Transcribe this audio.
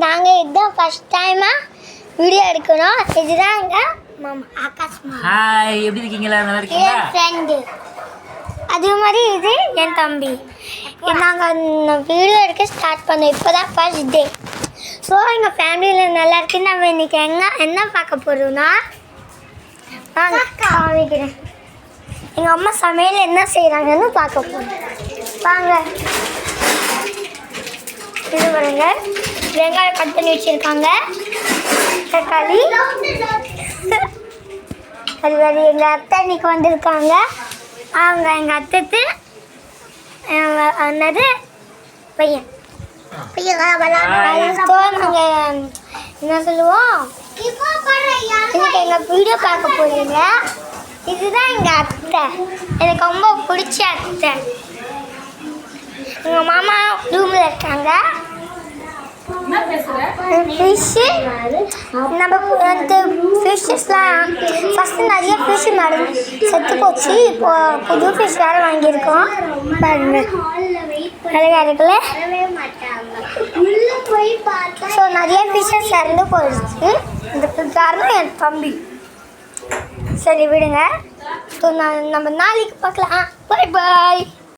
நாங்கள் இதுதான் ஃபர்ஸ்ட் டைமாக வீடியோ எடுக்கணும். இதுதான் எங்கள் மாமா ஆகாஷ் மாமா. ஹாய், எப்படி இருக்கீங்களா? நல்லா இருக்கீங்களா? என் ஃப்ரெண்டு. அதே மாதிரி இது என் தம்பி. நாங்கள் வீடியோ எடுக்க ஸ்டார்ட் பண்ணோம். இப்போ தான் ஃபர்ஸ்ட் டே. ஸோ எங்கள் ஃபேமிலியில் நல்லா இருக்கு. நம்ம இன்றைக்கி என்ன பார்க்க போகிறோம்னா காமிக்கிறேன். எங்கள் அம்மா சமையல் என்ன செய்கிறாங்கன்னு பார்க்க போகிறோம். வாங்க. இது பாருங்க, வெங்காயம் கட் பண்ணி வச்சுருக்காங்க, தக்காளி. அது வேறு எங்கள் அத்தை இன்னைக்கு வந்திருக்காங்க. அவங்க எங்கள் அத்தைக்கு என்னது பையன் நாங்கள் என்ன சொல்லுவோம், இன்னைக்கு எங்கள் வீடியோ பார்க்க போறீங்க. இதுதான் எங்கள் அத்தை, எனக்கு ரொம்ப பிடிச்ச அத்தை. எங்கள் மாமா ரூமில் இருக்காங்க. ஃபிஷ்ஷு நம்ம ஃபிஷ்ஷஸ்லாம் ஃபஸ்ட்டு நிறைய ஃபிஷ் செத்து போச்சு. இப்போது புது ஃபிஷ் வேறு வாங்கியிருக்கோம். பாருங்க, அழகாக இருக்குல்ல. ஸோ நிறைய ஃபிஷ்ஷஸ் இறந்து போயிடுச்சு. இதுக்கு காரணம் என் தம்பி. சரி விடுங்க. ஸோ நம்ம நாளைக்கு பார்க்கலாம். பாய் பாய்.